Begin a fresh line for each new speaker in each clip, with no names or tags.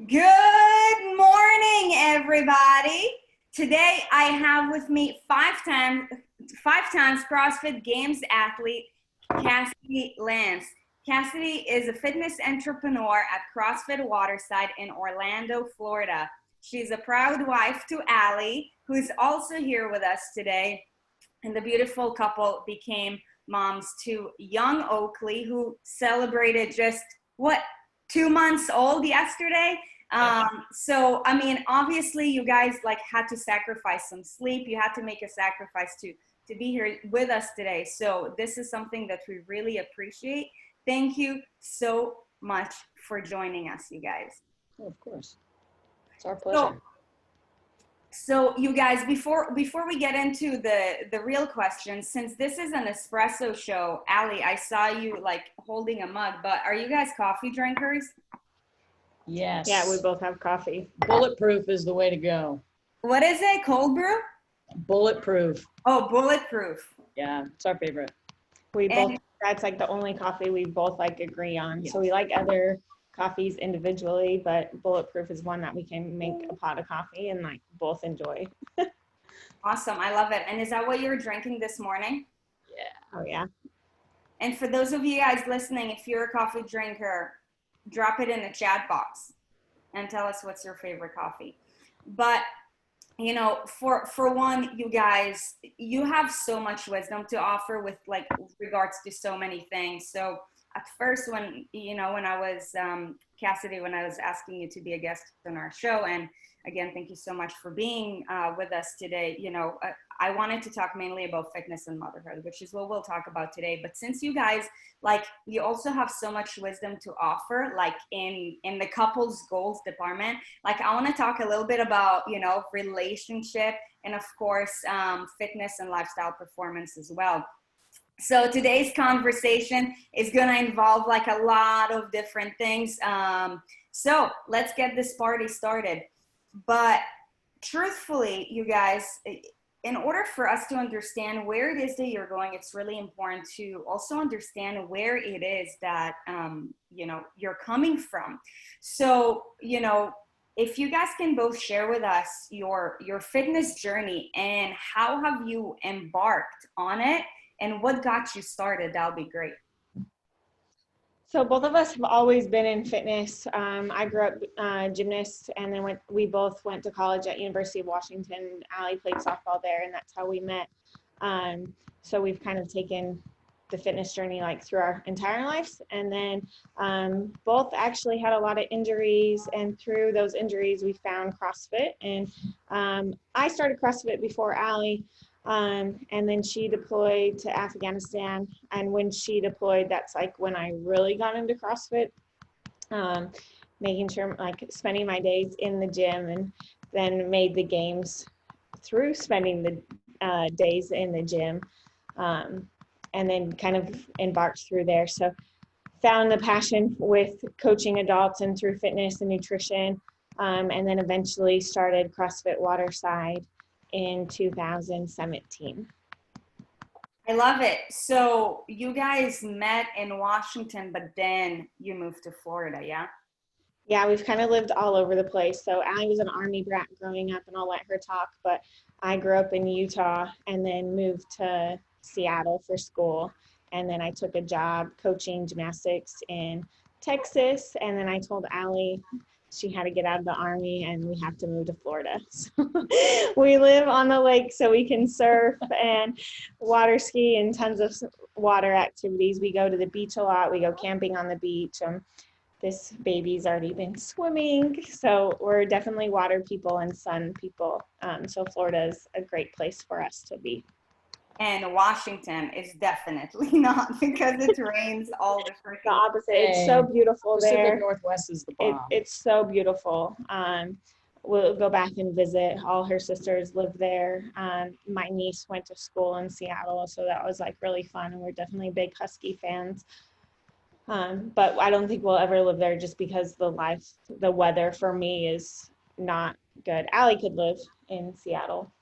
Good morning, everybody. Today I have with me five times CrossFit Games athlete Cassidy Lance. Cassidy is a fitness entrepreneur at CrossFit Waterside in Orlando, Florida. She's a proud wife to Allie, who's also here with us today. And the beautiful couple became moms to young Oakley, who celebrated just 2 months old yesterday. So I mean, obviously you guys had to sacrifice some sleep. You had to make a sacrifice to be here with us today. So this is something that we really appreciate. Thank you so much for joining us, you guys.
Oh, of course. It's our pleasure.
So you guys, before we get into the real questions, since this is an espresso show, Allie, I saw you holding a mug, but are you guys coffee drinkers?
Yes.
Yeah, we both have coffee.
Bulletproof is the way to go.
What is it? Cold brew?
Bulletproof.
Oh, bulletproof.
Yeah, it's our favorite.
That's the only coffee we both agree on.
Yes.
So we like other coffees individually, but bulletproof is one that we can make a pot of coffee and both enjoy.
Awesome. I love it. And is that what you're drinking this morning?
Yeah.
Oh yeah.
And for those of you guys listening, if you're a coffee drinker, drop it in the chat box and tell us what's your favorite coffee. But for one, you guys, you have so much wisdom to offer with regards to so many things. So at first, when I was Cassidy, when I was asking you to be a guest on our show, and again, thank you so much for being with us today. I wanted to talk mainly about fitness and motherhood, which is what we'll talk about today. But since you guys, you also have so much wisdom to offer, in the couples goals department, I want to talk a little bit about, relationship and of course, fitness and lifestyle performance as well. So today's conversation is going to involve a lot of different things. So let's get this party started. But truthfully, you guys, in order for us to understand where it is that you're going, it's really important to also understand where it is that, you're coming from. So, if you guys can both share with us your fitness journey and how have you embarked on it and what got you started, that'll be great.
So both of us have always been in fitness. I grew up gymnast, and then we both went to college at University of Washington. Allie played softball there, and that's how we met. So we've kind of taken the fitness journey through our entire lives, and then both actually had a lot of injuries, and through those injuries we found CrossFit. And I started CrossFit before Allie. And then she deployed to Afghanistan. And when she deployed, that's when I really got into CrossFit, making sure spending my days in the gym, and then made the games through spending the days in the gym, and then kind of embarked through there. So found the passion with coaching adults and through fitness and nutrition, and then eventually started CrossFit Waterside in 2017.
I love it. So you guys met in Washington, but then you moved to Florida, yeah?
Yeah, we've kind of lived all over the place. So Allie was an Army brat growing up, and I'll let her talk, but I grew up in Utah and then moved to Seattle for school. And then I took a job coaching gymnastics in Texas. And then I told Allie she had to get out of the Army and we have to move to Florida. So we live on the lake so we can surf and water ski and tons of water activities. We go to the beach a lot. We go camping on the beach. This baby's already been swimming. So we're definitely water people and sun people. So Florida is a great place for us to be.
And Washington is definitely not, because it rains all the freaking
The opposite. It's so beautiful
Pacific
there.
Northwest is the bomb.
It's so beautiful. We'll go back and visit. All her sisters live there. My niece went to school in Seattle, so that was really fun. And we're definitely big Husky fans. But I don't think we'll ever live there just because the weather for me is not good. Allie could live in Seattle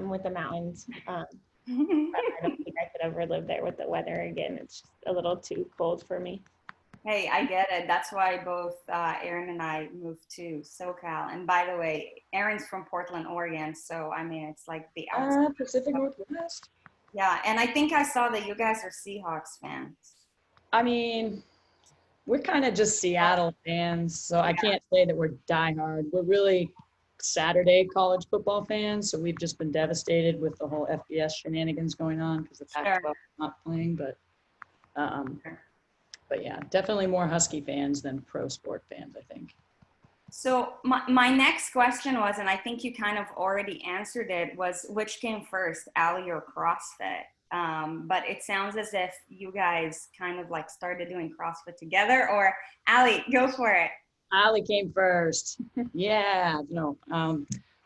with the mountains. But I don't think I could ever live there with the weather again. It's just a little too cold for me.
Hey, I get it. That's why both Erin and I moved to SoCal. And by the way, Erin's from Portland, Oregon. So, I mean, it's like the outside.
Pacific Northwest.
Yeah. And I think I saw that you guys are Seahawks fans.
I mean, we're kind of just Seattle fans, so I can't say that we're diehard. We're really Saturday college football fans, so we've just been devastated with the whole FBS shenanigans going on because the Pac-12 is not playing. But yeah, definitely more Husky fans than pro sport fans, I think.
So my next question was, and I think you kind of already answered it, was which came first, Ally or CrossFit? But it sounds as if you guys kind of like started doing CrossFit together, or Ally, go for it.
Ally came first. Yeah, no.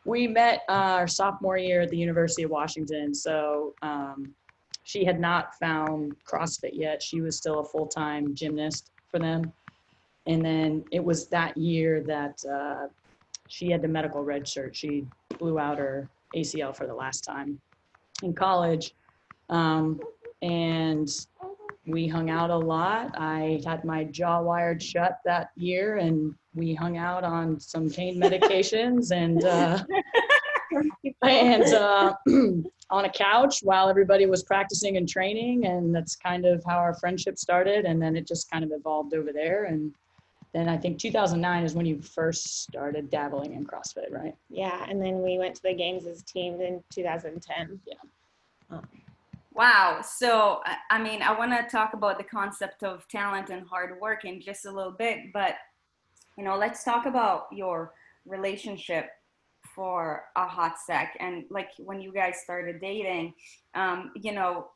We met our sophomore year at the University of Washington. So she had not found CrossFit yet. She was still a full-time gymnast for them. And then it was that year that she had the medical red shirt. She blew out her ACL for the last time in college. And we hung out a lot. I had my jaw wired shut that year, and we hung out on some pain medications and on a couch while everybody was practicing and training. And that's kind of how our friendship started. And then it just kind of evolved over there. And then I think 2009 is when you first started dabbling in CrossFit, right?
Yeah, and then we went to the games as a team in 2010.
Yeah.
Wow. So, I mean, I want to talk about the concept of talent and hard work in just a little bit, but, you know, let's talk about your relationship for a hot sec. And like when you guys started dating, you know,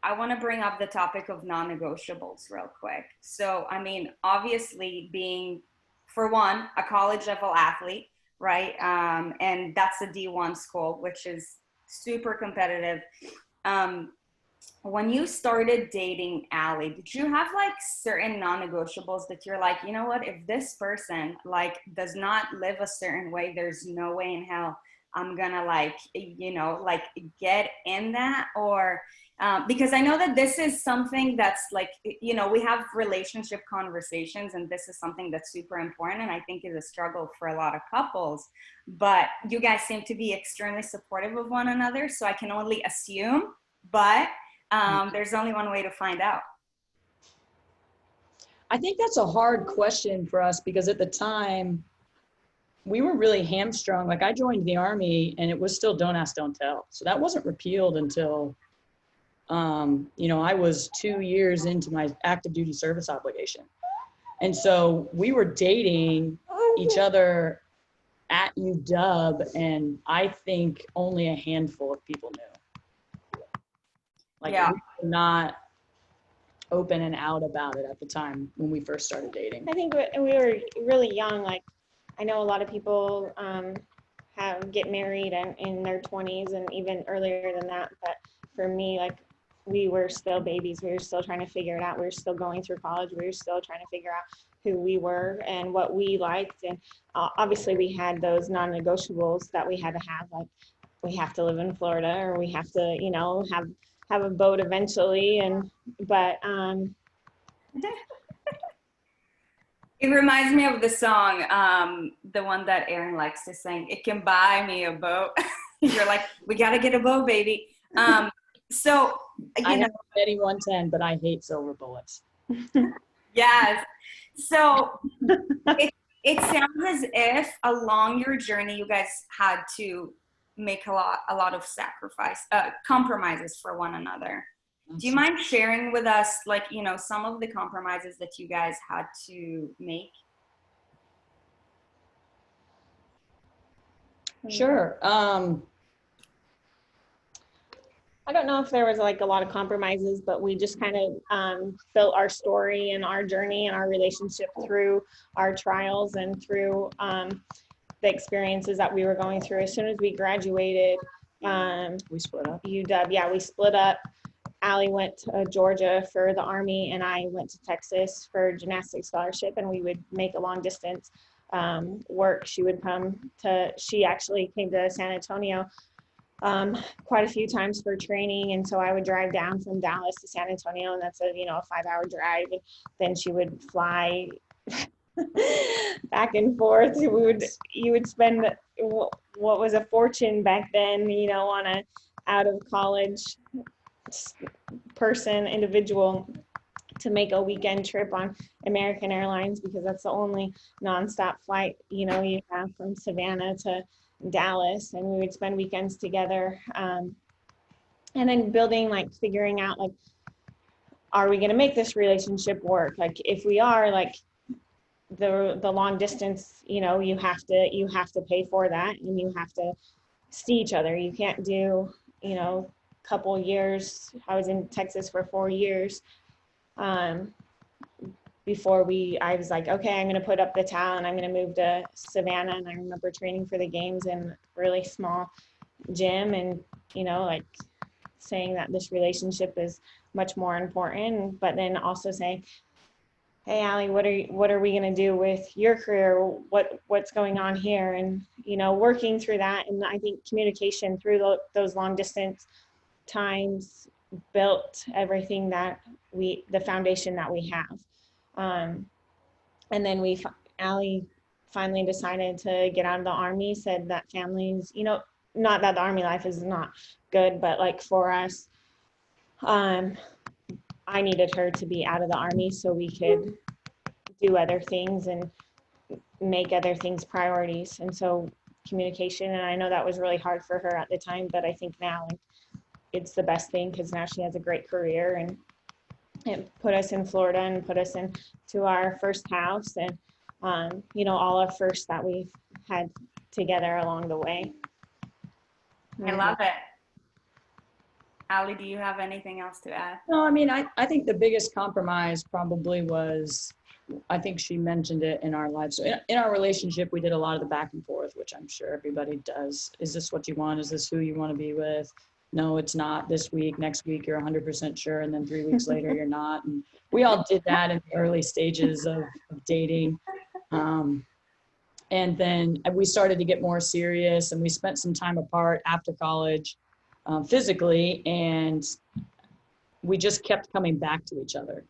I want to bring up the topic of non-negotiables real quick. So, I mean, obviously being, for one, a college level athlete, right? And that's a D1 school, which is super competitive. When you started dating Ally, did you have like certain non-negotiables that you're like, you know what, if this person like does not live a certain way, there's no way in hell I'm gonna like, you know, like get in that? Or because I know that this is something that's like, you know, we have relationship conversations and this is something that's super important and I think is a struggle for a lot of couples, but you guys seem to be extremely supportive of one another. So I can only assume, but there's only one way to find out.
I think that's a hard question for us because at the time we were really hamstrung. Like I joined the Army and it was still don't ask, don't tell. So that wasn't repealed until, you know, I was 2 years into my active duty service obligation. And so we were dating each other at UW and I think only a handful of people knew. Like
Yeah.
we were not open and out about it at the time when we first started dating.
I think we were really young. Like, I know a lot of people get married in their 20s and even earlier than that. But for me, like, we were still babies. We were still trying to figure it out. We were still going through college. We were still trying to figure out who we were and what we liked. And obviously, we had those non-negotiables that we had to have. Like, we have to live in Florida, or we have to, you know, have a boat eventually. But
it reminds me of the song, the one that Erin likes to sing, "It Can Buy Me a Boat." You're like, we got to get a boat, baby. So,
I have a Betty 110, but I hate silver bullets.
Yes. So it sounds as if along your journey, you guys had to make a lot of compromises for one another. Do you mind sharing with us, like, you know, some of the compromises that you guys had to make?
Sure.
I don't know if there was like a lot of compromises, but we just kind of built our story and our journey and our relationship through our trials and through the experiences that we were going through. As soon as we graduated,
we split up.
UW, yeah, we split up. Ally went to Georgia for the Army, and I went to Texas for gymnastics scholarship, and we would make a long distance work. She actually came to San Antonio quite a few times for training. And so I would drive down from Dallas to San Antonio, and that's a 5-hour drive. And then she would fly back and forth. You would spend what was a fortune back then, on a out of college individual to make a weekend trip on American Airlines, because that's the only nonstop flight, you have from Savannah to Dallas. And we would spend weekends together. And then figuring out, are we going to make this relationship work? If we are, the long distance, you have to pay for that, and you have to see each other. You can't do, couple years. I was in Texas for 4 years. Before I was like, okay, I'm going to put up the towel and I'm going to move to Savannah. And I remember training for the games in a really small gym, and, saying that this relationship is much more important, but then also saying, hey, Allie, what are we going to do with your career? What's going on here? And, working through that. And I think communication through those long distance times built everything that the foundation that we have. And then Allie finally decided to get out of the Army, said that families, not that the Army life is not good, but for us, I needed her to be out of the Army so we could do other things and make other things priorities. And so communication, and I know that was really hard for her at the time, but I think now it's the best thing, because now she has a great career, and it put us in Florida and put us into our first house, and all our firsts that we've had together along the way.
I love it. Allie, do you have anything else to add?
No, I mean, I think the biggest compromise probably was, I think she mentioned it in our lives. So in our relationship, we did a lot of the back and forth, which I'm sure everybody does. Is this what you want? Is this who you want to be with? No, it's not this week. Next week, you're 100% sure. And then 3 weeks later, you're not. And we all did that in the early stages of dating. And then we started to get more serious, and we spent some time apart after college physically. And we just kept coming back to each other.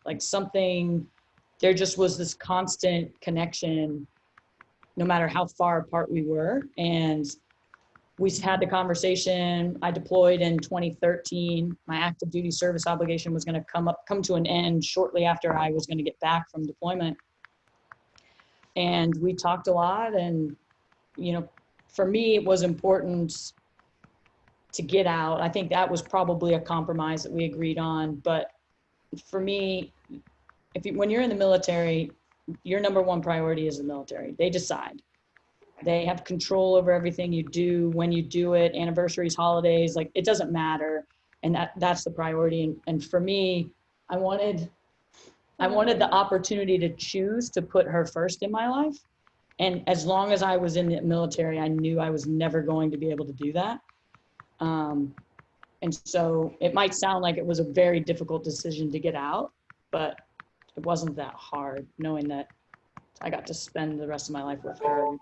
There just was this constant connection, no matter how far apart we were. And we had the conversation. I deployed in 2013. My active duty service obligation was going to come to an end shortly after I was going to get back from deployment. And we talked a lot. And, for me, it was important to get out. I think that was probably a compromise that we agreed on. But for me, when you're in the military, your number one priority is the military. They decide. They have control over everything you do, when you do it, anniversaries, holidays, it doesn't matter. And that's the priority. And for me, I wanted the opportunity to choose to put her first in my life. And as long as I was in the military, I knew I was never going to be able to do that. And so it might sound like it was a very difficult decision to get out, but it wasn't that hard, knowing that I got to spend the rest of my life with her.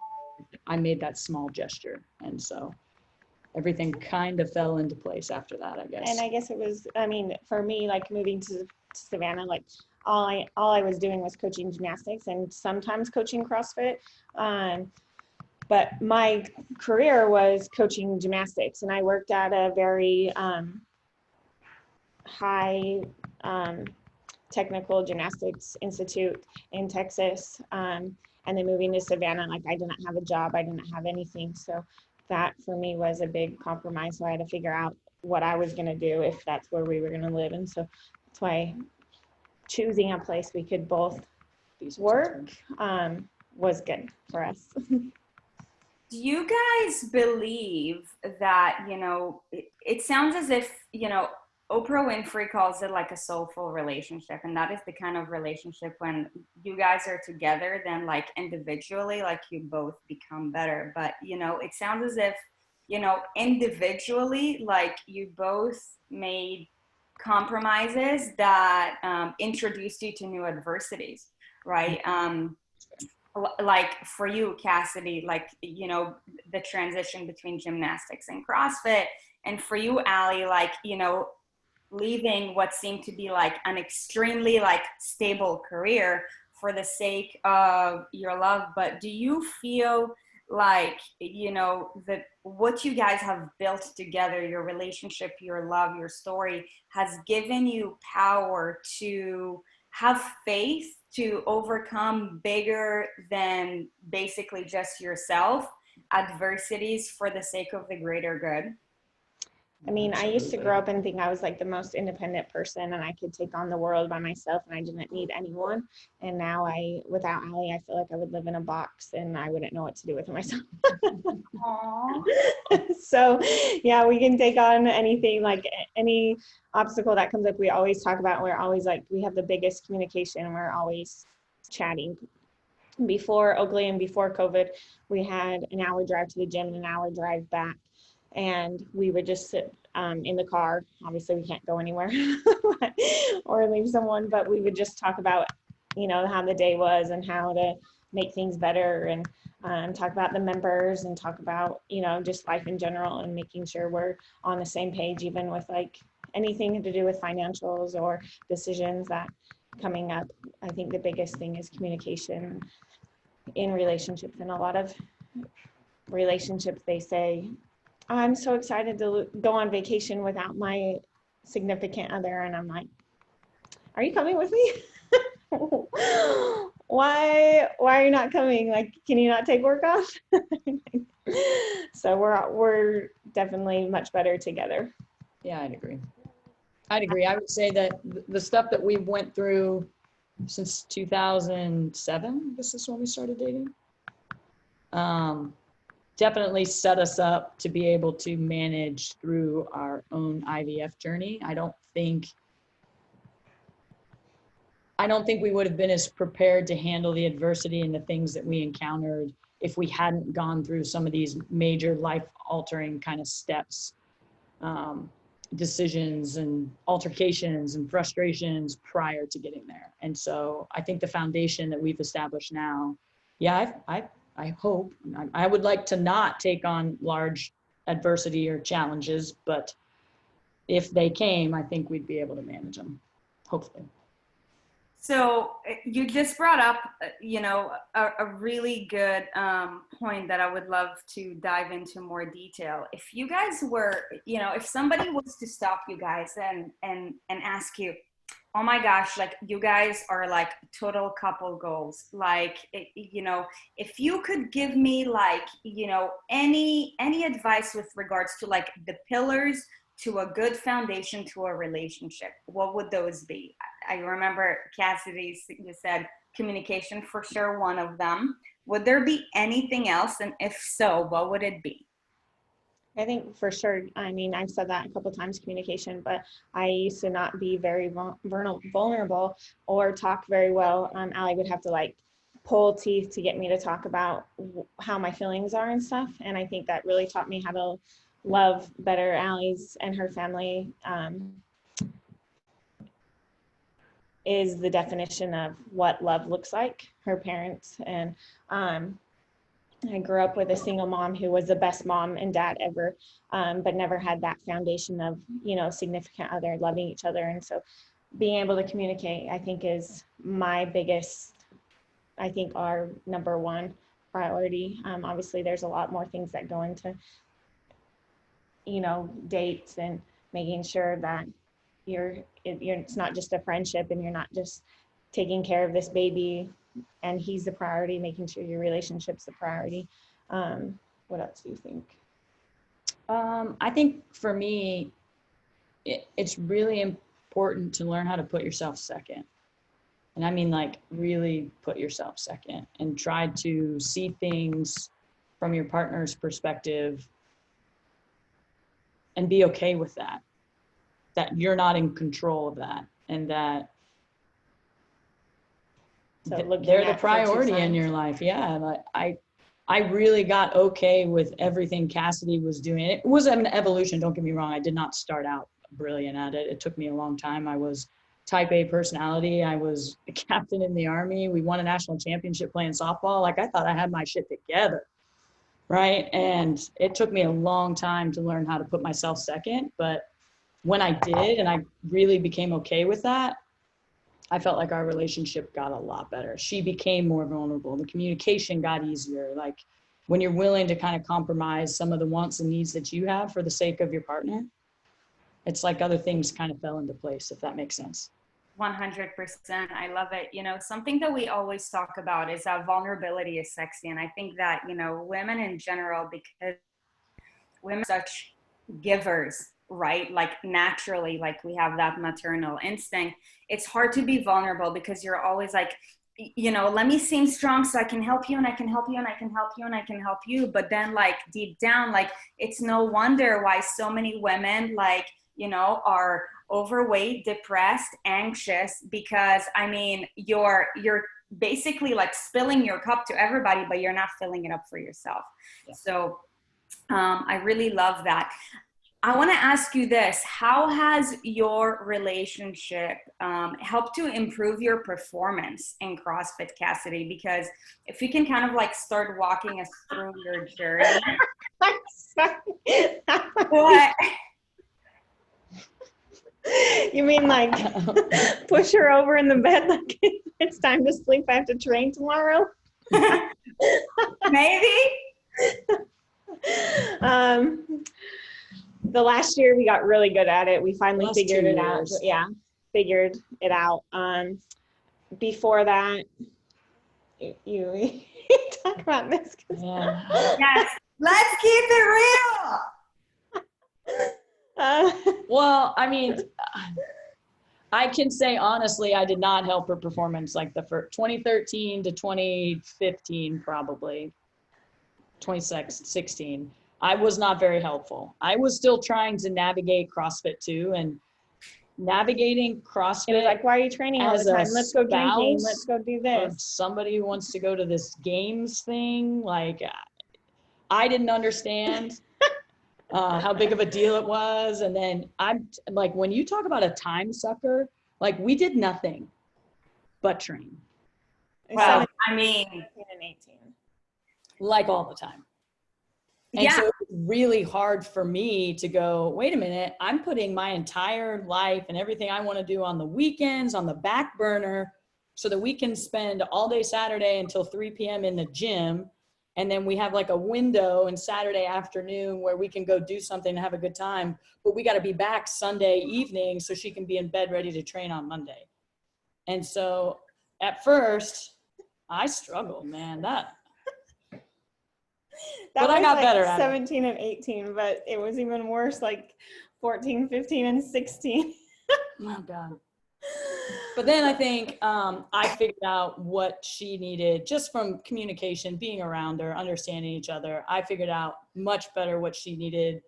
I made that small gesture. And so everything kind of fell into place after that, I guess.
And I guess it was, for me, moving to Savannah, all I was doing was coaching gymnastics and sometimes coaching CrossFit. But my career was coaching gymnastics, and I worked at a very high technical gymnastics institute in Texas. And then moving to Savannah, I didn't have a job, I didn't have anything. So that for me was a big compromise. So I had to figure out what I was going to do if that's where we were going to live. And so that's why choosing a place we could both work was good for us.
Do you guys believe that, it sounds as if, Oprah Winfrey calls it a soulful relationship. And that is the kind of relationship when you guys are together, then individually, you both become better. But, it sounds as if, individually, you both made compromises that introduced you to new adversities, right? For you, Cassidy, the transition between gymnastics and CrossFit, And for you, Allie, like, you know, leaving what seemed to be like an extremely like stable career for the sake of your love, but do you feel like, you know, that what you guys have built together, your relationship, your love, your story, has given you power to have faith to overcome bigger than basically just yourself adversities for the sake of the greater good?
I mean, I used to grow up and think I was like the most independent person and I could take on the world by myself and I didn't need anyone. And now without Allie, I feel like I would live in a box and I wouldn't know what to do with myself.
Aww.
So yeah, we can take on anything, like any obstacle that comes up. We always talk about, we're always like, we have the biggest communication. We're always chatting. Before Oakley and before COVID, we had an hour drive to the gym and an hour drive back. And we would just sit in the car. Obviously, we can't go anywhere or leave someone, but we would just talk about, you know, how the day was and how to make things better, and talk about the members and talk about, you know, just life in general and making sure we're on the same page, even with like anything to do with financials or decisions that coming up. I think the biggest thing is communication in relationships. And a lot of relationships, they say, I'm so excited to go on vacation without my significant other. And I'm like, are you coming with me? Why are you not coming? Like, can you not take work off? So we're definitely much better together.
Yeah, I'd agree. I would say that the stuff that we went through since 2007, this is when we started dating, definitely set us up to be able to manage through our own IVF journey. I don't think we would have been as prepared to handle the adversity and the things that we encountered if we hadn't gone through some of these major life-altering kind of steps, decisions and altercations and frustrations prior to getting there. And so I think the foundation that we've established now, yeah, I hope, I would like to not take on large adversity or challenges, but if they came, I think we'd be able to manage them, hopefully.
So you just brought up, you know, a really good point that I would love to dive into more detail. If you guys were, you know, if somebody was to stop you guys and ask you, oh my gosh, like you guys are like total couple goals. Like, you know, if you could give me like, you know, any advice with regards to like the pillars to a good foundation to a relationship, what would those be? I remember Cassidy, you said communication for sure, one of them. Would there be anything else? And if so, what would it be?
I think for sure, I mean, I've said that a couple of times, communication, but I used to not be very vulnerable or talk very well. Allie would have to like pull teeth to get me to talk about how my feelings are and stuff. And I think that really taught me how to love better. Allie's and her family is the definition of what love looks like. Her parents, and I grew up with a single mom who was the best mom and dad ever, but never had that foundation of, you know, significant other, loving each other. And so being able to communicate, I think, is my biggest, I think, our number one priority. Obviously, there's a lot more things that go into, you know, dates and making sure that it's not just a friendship and you're not just taking care of this baby and he's the priority, making sure your relationship's the priority. What else do you think?
I think for me, it's really important to learn how to put yourself second. And I mean, like, really put yourself second and try to see things from your partner's perspective and be okay with that you're not in control of that, and that they're the priority in your life. Yeah. Like I really got okay with everything Cassidy was doing. It was an evolution. Don't get me wrong. I did not start out brilliant at it. It took me a long time. I was type A personality. I was a captain in the Army. We won a national championship playing softball. Like, I thought I had my shit together. right? And it took me a long time to learn how to put myself second. But when I did, and I really became okay with that, I felt like our relationship got a lot better. She became more vulnerable. The communication got easier. Like when you're willing to kind of compromise some of the wants and needs that you have for the sake of your partner, it's like other things kind of fell into place, if that makes sense.
100%. I love it. Something that we always talk about is that vulnerability is sexy. And I think that, women in general, because women are such givers, right? Like naturally, like we have that maternal instinct. It's hard to be vulnerable because you're always like, let me seem strong so I can help you and I can help you and I can help you and I can help you. But then like deep down, like it's no wonder why so many women like, are overweight, depressed, anxious, because I mean, you're basically like spilling your cup to everybody, but you're not filling it up for yourself. Yeah. So I really love that. I want to ask you this. How has your relationship helped to improve your performance in CrossFit, Cassidy? Because if you can kind of like start walking us through your journey.
I'm sorry.
What?
You mean like push her over in the bed like it's time to sleep, I have to train tomorrow?
Maybe.
The last year we got really good at it. We finally
Last
figured
2
it out.
years.
Yeah, figured it out. Before that, you talk about this.
Yeah.
Yes. Let's keep it real.
Well, I mean, I can say honestly, I did not help her performance like the first 2013 to 2015, probably 2016. I was not very helpful. I was still trying to navigate CrossFit too, and navigating CrossFit.
It was like, why are you training all the time? Let's go drinking. Let's go do this.
Somebody who wants to go to this games thing. Like, I didn't understand how big of a deal it was. And then I'm like, when you talk about a time sucker, like we did nothing but train.
Well, I mean,
17 and 18.
Like all the time. And
yeah.
so it was really hard for me to go, wait a minute, I'm putting my entire life and everything I want to do on the weekends, on the back burner, so that we can spend all day Saturday until 3 p.m. in the gym. And then we have like a window in Saturday afternoon where we can go do something and have a good time. But we got to be back Sunday evening so she can be in bed ready to train on Monday. And so at first, I struggled, man. But I got better at it.
17 and 18, but it was even worse, like 14, 15, and 16.
Oh, God. But then I think I figured out what she needed just from communication, being around her, understanding each other. I figured out much better what she needed.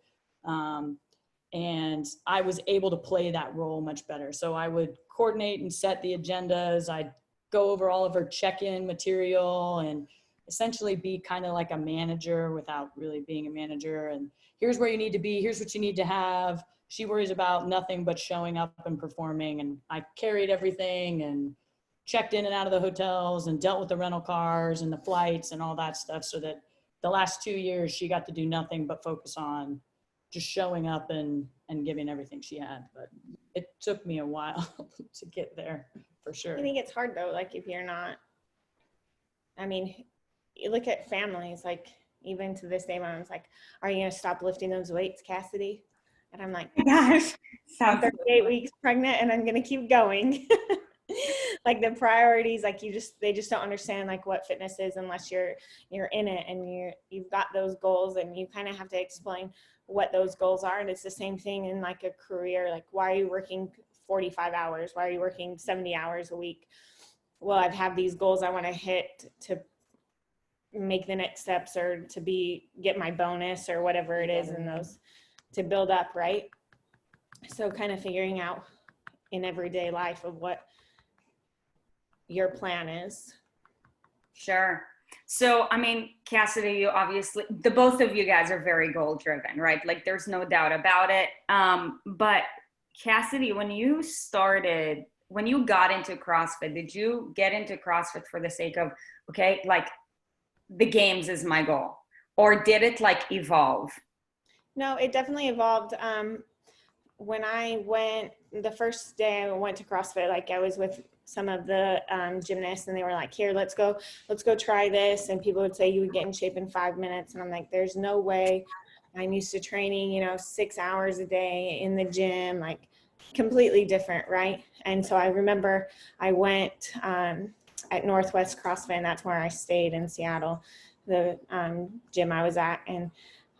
And I was able to play that role much better. So I would coordinate and set the agendas. I'd go over all of her check-in material and essentially be kind of like a manager without really being a manager. And here's where you need to be. Here's what you need to have. She worries about nothing but showing up and performing. And I carried everything and checked in and out of the hotels and dealt with the rental cars and the flights and all that stuff, so that the last 2 years she got to do nothing but focus on just showing up and giving everything she had. But it took me a while to get there, for sure.
I think it's hard though, like if you're not, I mean, you look at families, like even to this day, my mom's like, are you going to stop lifting those weights, Cassidy? And I'm like,
gosh,
I'm 38 weeks pregnant and I'm going to keep going. Like the priorities, like they just don't understand like what fitness is unless you're in it and you've got those goals, and you kind of have to explain what those goals are. And it's the same thing in like a career. Like, why are you working 45 hours? Why are you working 70 hours a week? Well, I have these goals I want to hit to make the next steps, or to get my bonus or whatever it is, and those to build up, right? So kind of figuring out in everyday life of what your plan is.
Sure. So, I mean, Cassidy, you obviously, the both of you guys are very goal driven, right? Like there's no doubt about it. But Cassidy, when you got into CrossFit, did you get into CrossFit for the sake of, okay, like the games is my goal? or did it like evolve?
No, it definitely evolved. When I went, the first day I went to CrossFit, like I was with some of the gymnasts and they were like, here, let's go try this. And people would say you would get in shape in 5 minutes. And I'm like, there's no way. I'm used to training, 6 hours a day in the gym, like completely different. Right. And so I remember I went at Northwest CrossFit, and that's where I stayed in Seattle, the gym I was at. And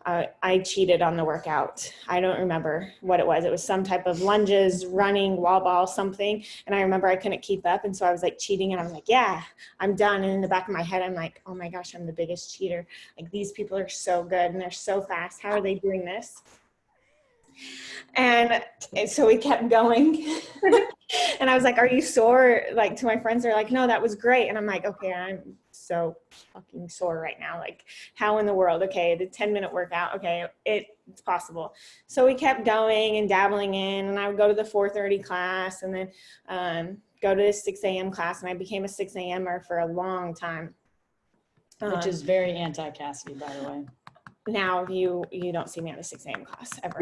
I cheated on the workout. I don't remember what it was. It was some type of lunges, running, wall ball, something. And I remember I couldn't keep up. And so I was like cheating, and I was like, yeah, I'm done. And in the back of my head, I'm like, oh my gosh, I'm the biggest cheater. Like, these people are so good and they're so fast. How are they doing this? And so we kept going. And I was like, are you sore? Like, to my friends, they're like, no, that was great. And I'm like, okay, I'm so fucking sore right now. Like, how in the world? Okay, the 10-minute workout. Okay, it's possible. So we kept going and dabbling in, and I would go to the 4:30 class, and then go to the 6 a.m. class, and I became a 6 a.m.er for a long time.
Which is very anti-Cassidy, by the way.
Now you don't see me at a 6 a.m. class ever.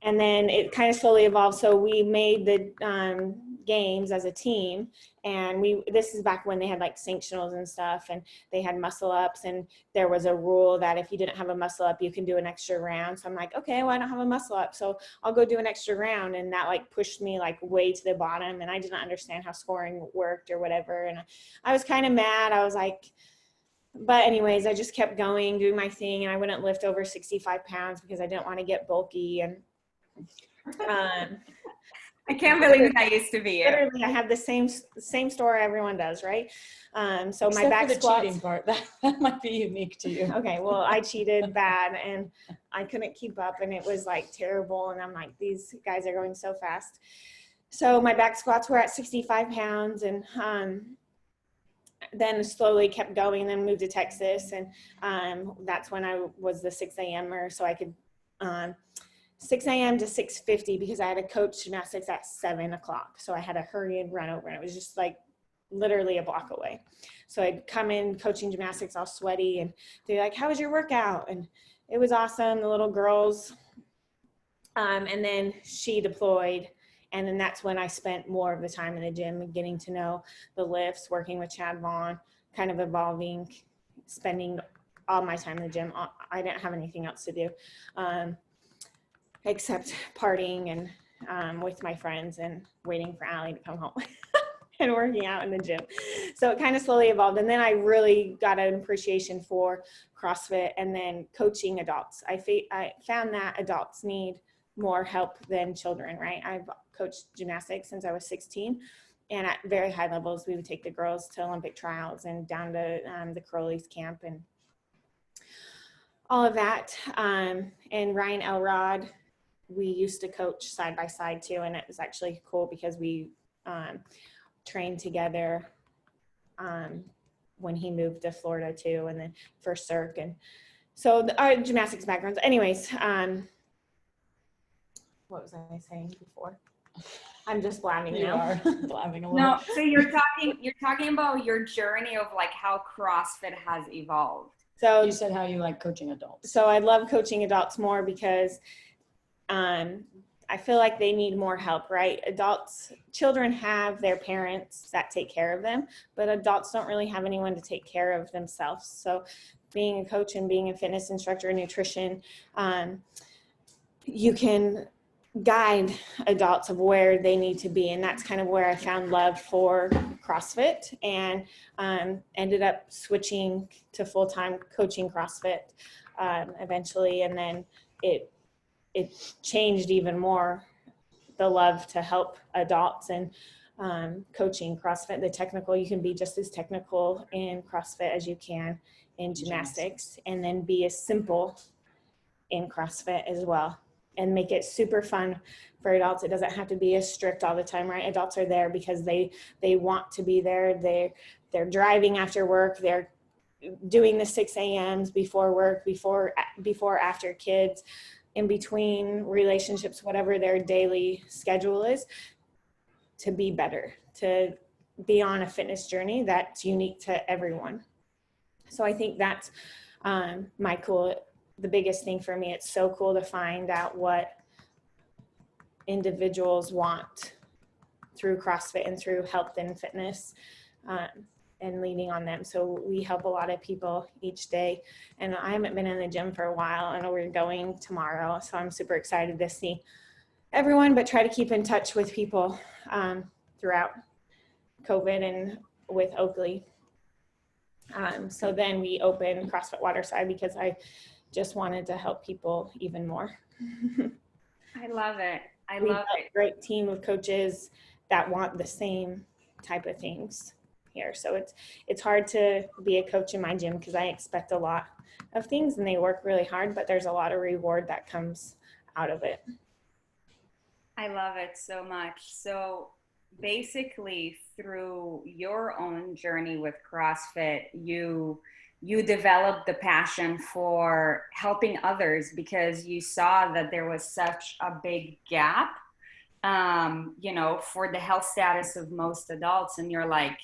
And then it kind of slowly evolved. So we made the games as a team, and this is back when they had like sanctionals and stuff, and they had muscle ups, and there was a rule that if you didn't have a muscle up, you can do an extra round. So I'm like, okay, well, I don't have a muscle up, so I'll go do an extra round. And that like pushed me like way to the bottom, and I didn't understand how scoring worked or whatever. And I was kind of mad. I was like, but anyways, I just kept going, doing my thing, and I wouldn't lift over 65 pounds because I didn't want to get bulky. And
I can't believe that used to be you.
literally, I have the same story everyone does, right? So
Except
my back
for the
squats,
cheating part, that might be unique to you.
okay, well, I cheated bad, and I couldn't keep up, and it was like terrible. And I'm like, these guys are going so fast. So my back squats were at 65 pounds, and then slowly kept going, and then moved to Texas. And that's when I was the 6 a.m.er, so I could 6 a.m. to 6:50 because I had to coach gymnastics at 7 o'clock. So I had to hurry and run over, and it was just like literally a block away. So I'd come in coaching gymnastics all sweaty, and they're like, how was your workout? And it was awesome. The little girls. And then she deployed. And then that's when I spent more of the time in the gym and getting to know the lifts, working with Chad Vaughn, kind of evolving, spending all my time in the gym. I didn't have anything else to do. Except partying and with my friends and waiting for Allie to come home and working out in the gym. So it kind of slowly evolved. And then I really got an appreciation for CrossFit and then coaching adults. I found that adults need more help than children, right? I've coached gymnastics since I was 16. And at very high levels, we would take the girls to Olympic trials and down to the Crowley's camp and all of that. And Ryan Elrod, we used to coach side by side too, and it was actually cool because we trained together when he moved to Florida too, and then for Cirque. And so our gymnastics backgrounds. Anyways, what was I saying before? I'm just blabbing now.
You are blabbing a little.
No, so you're talking about your journey of like how CrossFit has evolved.
So
you said how you like coaching adults.
So I love coaching adults more because I feel like they need more help, right? Children have their parents that take care of them, but adults don't really have anyone to take care of themselves. So being a coach and being a fitness instructor, nutrition, you can guide adults of where they need to be. And that's kind of where I found love for CrossFit and ended up switching to full-time coaching CrossFit eventually. And then it changed even more the love to help adults and coaching CrossFit. The technical, you can be just as technical in CrossFit as you can in gymnastics, and then be as simple in CrossFit as well, and make it super fun for adults. It doesn't have to be as strict all the time, right? Adults are there because they want to be there. They're driving after work. They're doing the 6 a.m.s before work, before after kids, in between relationships, whatever their daily schedule is, to be better, to be on a fitness journey that's unique to everyone. So I think that's the biggest thing for me. It's so cool to find out what individuals want through CrossFit and through health and fitness, and leaning on them. So we help a lot of people each day, and I haven't been in the gym for a while. I know we're going tomorrow, so I'm super excited to see everyone, but try to keep in touch with people throughout COVID and with Oakley. So then we opened CrossFit Waterside because I just wanted to help people even more.
I love it.
We have a great team of coaches that want the same type of things here. So it's hard to be a coach in my gym because I expect a lot of things and they work really hard, but there's a lot of reward that comes out of it.
I love it so much. So basically through your own journey with CrossFit, you developed the passion for helping others because you saw that there was such a big gap, for the health status of most adults. And you're like,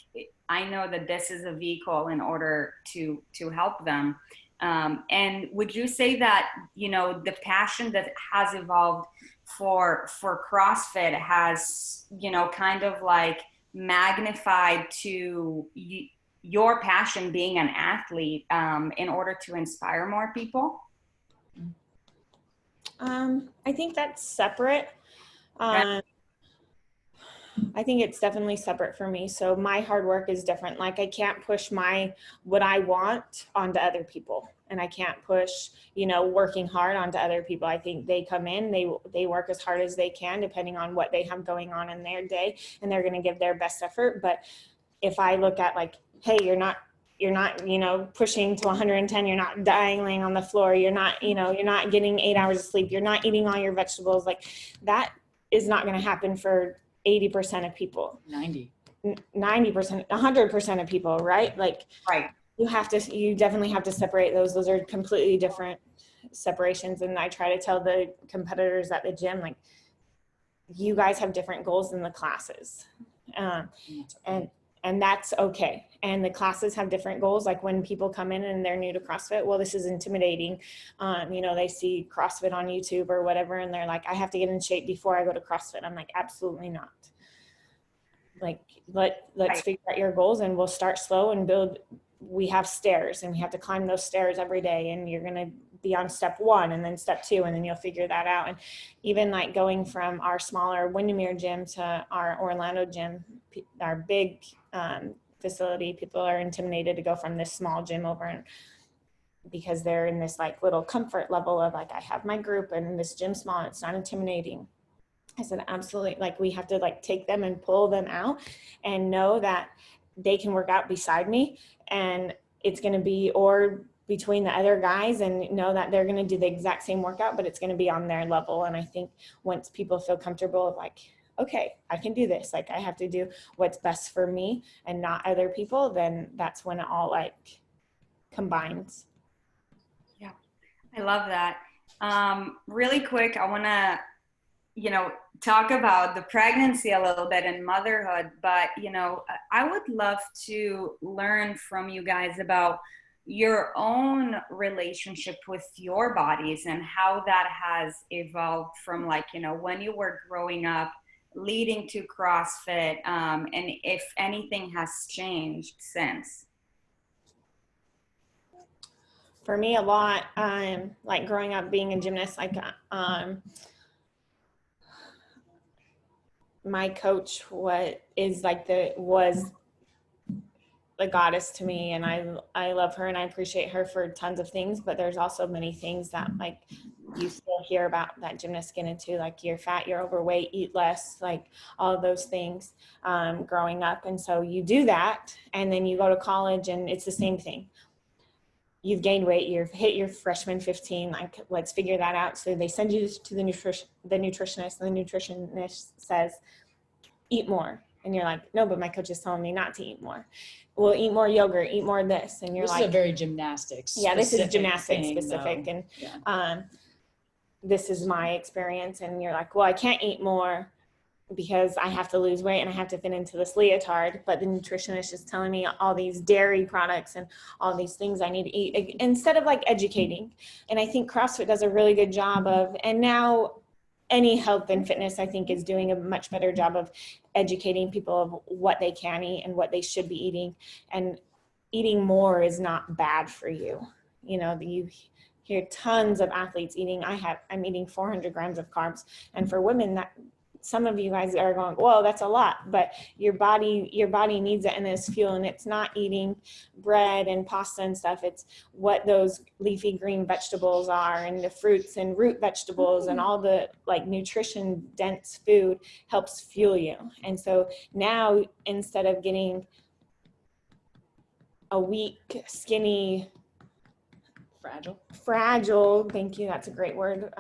I know that this is a vehicle in order to help them. And would you say that, the passion that has evolved for CrossFit has, kind of like magnified to your passion being an athlete in order to inspire more people?
I think that's separate. I think it's definitely separate for me. So my hard work is different. Like I can't push what I want onto other people, and I can't push, working hard onto other people. I think they come in, they work as hard as they can, depending on what they have going on in their day, and they're going to give their best effort. But if I look at like, hey, you're not, pushing to 110, you're not dying laying on the floor, you're not getting 8 hours of sleep, you're not eating all your vegetables, like that is not going to happen for 80% of people. 90%, 100% of people, right? Like,
right.
You definitely have to separate those. Those are completely different separations. And I try to tell the competitors at the gym, like, you guys have different goals than the classes. And that's okay. And the classes have different goals. Like when people come in and they're new to CrossFit, well, this is intimidating. They see CrossFit on YouTube or whatever, and they're like, I have to get in shape before I go to CrossFit. I'm like, absolutely not. Like, let's figure out your goals and we'll start slow and build. We have stairs and we have to climb those stairs every day, and you're going to be on step 1 and then step 2, and then you'll figure that out. And even like going from our smaller Windermere gym to our Orlando gym, our big facility, people are intimidated to go from this small gym over, and because they're in this like little comfort level of like, I have my group and this gym's small, it's not intimidating. I said, absolutely. Like we have to like take them and pull them out and know that they can work out beside me, and it's going to be, or between the other guys, and know that they're going to do the exact same workout, but it's going to be on their level. And I think once people feel comfortable of like, okay, I can do this, like I have to do what's best for me and not other people, then that's when it all like combines.
Yeah, I love that. Really quick, I want to, talk about the pregnancy a little bit and motherhood, but, I would love to learn from you guys about your own relationship with your bodies and how that has evolved from like, when you were growing up leading to CrossFit, and if anything has changed since.
For me, a lot, like growing up being a gymnast, like, my coach was the goddess to me, and I love her and I appreciate her for tons of things, but there's also many things that like you still hear about that gymnasts get into, like you're fat, you're overweight, eat less, like all of those things growing up. And so you do that, and then you go to college and it's the same thing. You've gained weight, you've hit your freshman 15, like let's figure that out. So they send you to the nutritionist, and the nutritionist says, eat more. And you're like, no, but my coach is telling me not to eat more. Well, eat more yogurt, eat more this. And you're
this
like,
is a very gymnastics.
Yeah, this is gymnastics
thing,
specific.
though.
And
yeah.
This is my experience. And you're like, well, I can't eat more because I have to lose weight and I have to fit into this leotard, but the nutritionist is telling me all these dairy products and all these things I need to eat instead of like educating. And I think CrossFit does a really good job of, and now any health and fitness, I think, is doing a much better job of educating people of what they can eat and what they should be eating. And eating more is not bad for you. You know, you hear tons of athletes eating. I'm eating 400 grams of carbs. And for women, that some of you guys are going, whoa, that's a lot, but your body needs it and it's fuel, and it's not eating bread and pasta and stuff. It's what those leafy green vegetables are, and the fruits and root vegetables and all the like nutrition dense food helps fuel you. And so now, instead of getting a weak, skinny, fragile, thank you, that's a great word,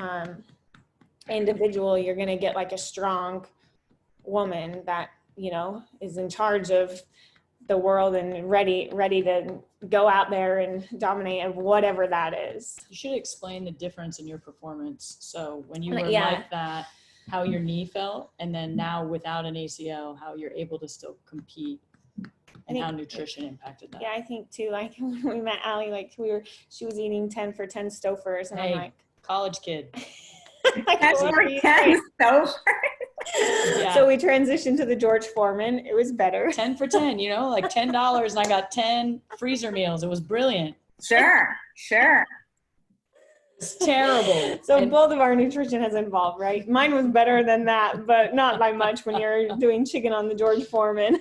individual, you're going to get like a strong woman that, you know, is in charge of the world and ready to go out there and dominate of whatever that is.
You should explain the difference in your performance. So when you were
Yeah.
like that, how your knee felt, and then now without an ACL, how you're able to still compete, and how nutrition impacted that.
Yeah, I think too, like when we met Allie, like she was eating 10 for 10 Stofers, and
hey,
I'm like,
college kid.
like,
That's for 10 so.
Yeah.
So we transitioned to the George Foreman. It was better.
10 for 10, you know, like $10, and I got 10 freezer meals. It was brilliant.
Sure.
It's terrible.
So
And
both of our nutrition has evolved, right? Mine was better than that, but not by much when you're doing chicken on the George Foreman.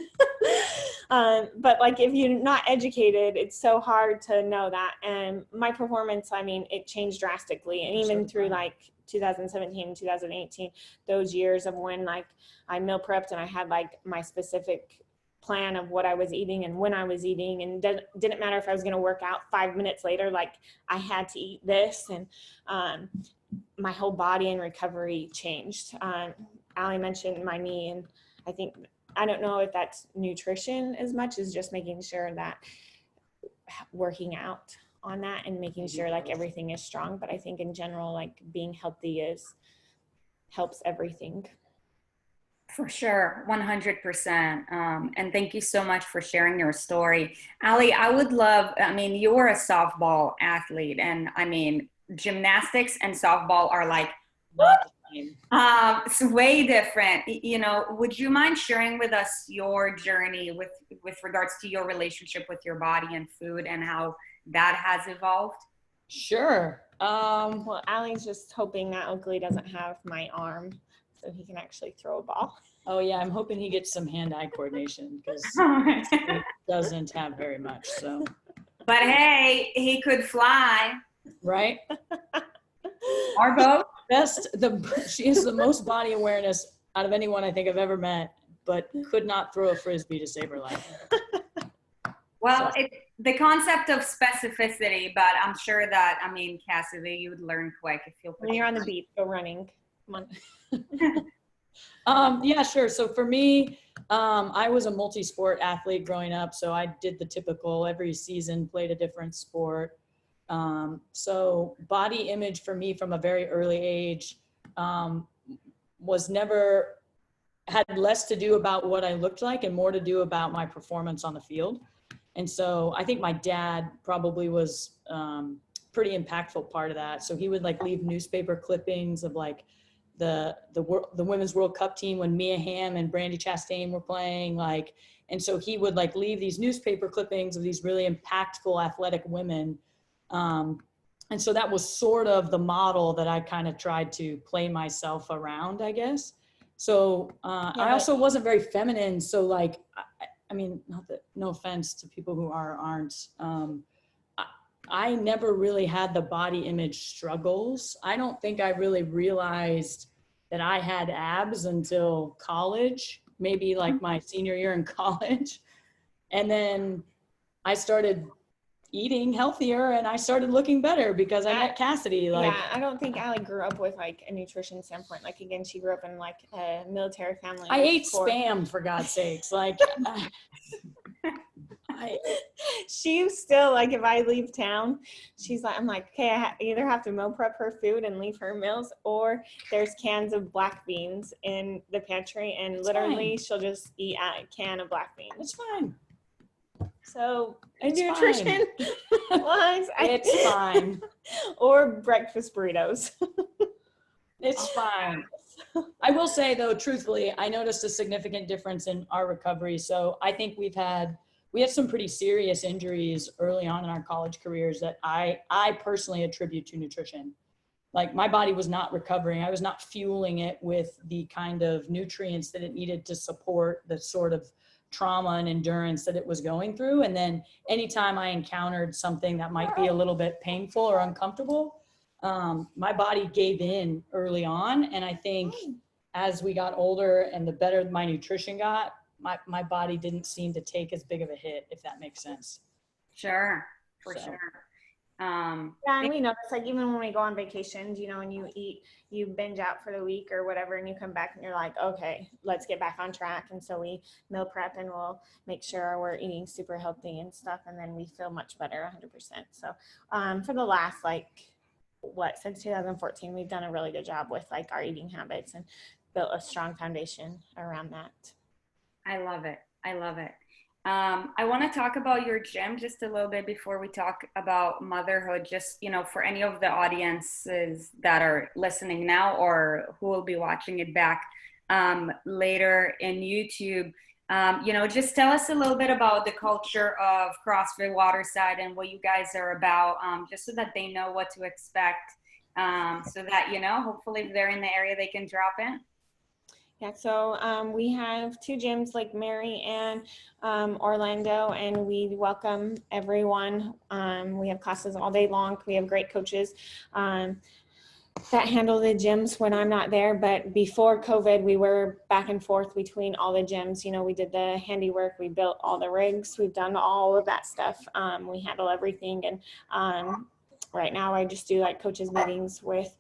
But like, if you're not educated, it's so hard to know that. And my performance, I mean, it changed drastically. And even through like 2017 and 2018, those years of when like I meal prepped and I had like my specific plan of what I was eating and when I was eating, and didn't matter if I was going to work out 5 minutes later, like I had to eat this. And my whole body and recovery changed. Allie mentioned my knee, and I don't know if that's nutrition as much as just making sure that working out on that and making sure like everything is strong. But I think in general, like being healthy helps everything.
For sure, 100%. And thank you so much for sharing your story. Allie, I would love, I mean, you're a softball athlete, and I mean, gymnastics and softball are like, it's way different. You know, would you mind sharing with us your journey with regards to your relationship with your body and food and how that has evolved?
Sure.
Well, Allie's just hoping that Oakley doesn't have my arm so he can actually throw a ball.
Oh yeah, I'm hoping he gets some hand-eye coordination, because he doesn't have very much. So,
but hey, he could fly,
right?
Or both.
She has the most body awareness out of anyone I think I've ever met, but could not throw a frisbee to save her life.
Well, it's the concept of specificity, but I'm sure that, I mean, Cassidy, you would learn quick if you'll.
When you're on the beach, go running. Come
on. Yeah, sure. So for me, I was a multi-sport athlete growing up. So I did the typical every season, played a different sport. So body image for me from a very early age had less to do about what I looked like and more to do about my performance on the field. And so I think my dad probably was pretty impactful part of that. So he would like leave newspaper clippings of like the Women's World Cup team when Mia Hamm and Brandi Chastain were playing, like, and so he would like leave these newspaper clippings of these really impactful athletic women. And so that was sort of the model that I kind of tried to play myself around, I guess. So I also wasn't very feminine. So like, I mean, no offense to people who aren't. I never really had the body image struggles. I don't think I really realized that I had abs until college, maybe like my senior year in college. And then I started eating healthier and I started looking better because I met Cassidy. Like,
yeah, I don't think Allie grew up with like a nutrition standpoint. Like, again, she grew up in like a military family.
I ate spam, for God's sakes. Like,
She still, like, if I leave town, she's like, I'm like, okay, I either have to meal prep her food and leave her meals, or there's cans of black beans in the pantry, and literally she'll just eat a can of black beans.
It's fine.
So
It's
nutrition wise,
It's fine.
Or breakfast burritos.
It's fine. I will say though, truthfully, I noticed a significant difference in our recovery. So I think we had some pretty serious injuries early on in our college careers that I personally attribute to nutrition. Like my body was not recovering. I was not fueling it with the kind of nutrients that it needed to support the sort of trauma and endurance that it was going through. And then anytime I encountered something that might be a little bit painful or uncomfortable, my body gave in early on. And I think as we got older and the better my nutrition got, my body didn't seem to take as big of a hit, if that makes sense.
Sure, for sure.
Yeah, and we notice, like, even when we go on vacations, you know, and you binge out for the week or whatever, and you come back and you're like, okay, let's get back on track. And so we meal prep and we'll make sure we're eating super healthy and stuff. And then we feel much better 100%. So for the last, since 2014, we've done a really good job with like our eating habits and built a strong foundation around that.
I love it. I love it. I want to talk about your gym just a little bit before we talk about motherhood, just, you know, for any of the audiences that are listening now or who will be watching it back later in YouTube. You know, just tell us a little bit about the culture of CrossFit Waterside and what you guys are about, just so that they know what to expect, so that, you know, hopefully if they're in the area, they can drop in.
Yeah, so we have two gyms, like Mary and Orlando, and we welcome everyone. We have classes all day long. We have great coaches that handle the gyms when I'm not there. But before COVID, we were back and forth between all the gyms. You know, we did the handiwork, we built all the rigs, we've done all of that stuff. We handle everything. And right now I just do like coaches meetings with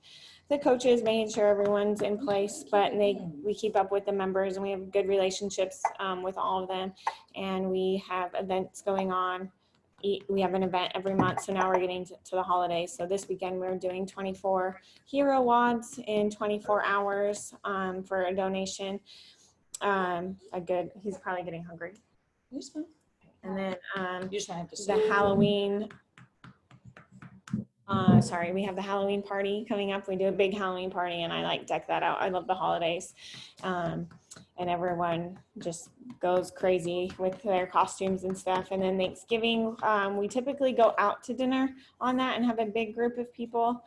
the coaches, making sure everyone's in place, but we keep up with the members, and we have good relationships with all of them. And we have events going on. We have an event every month, so now we're getting to the holidays. So this weekend we're doing 24 hero wads in 24 hours for a donation. He's probably getting hungry. And then the Halloween. We have the Halloween party coming up. We do a big Halloween party, and I like deck that out. I love the holidays. And everyone just goes crazy with their costumes and stuff. And then Thanksgiving, we typically go out to dinner on that and have a big group of people.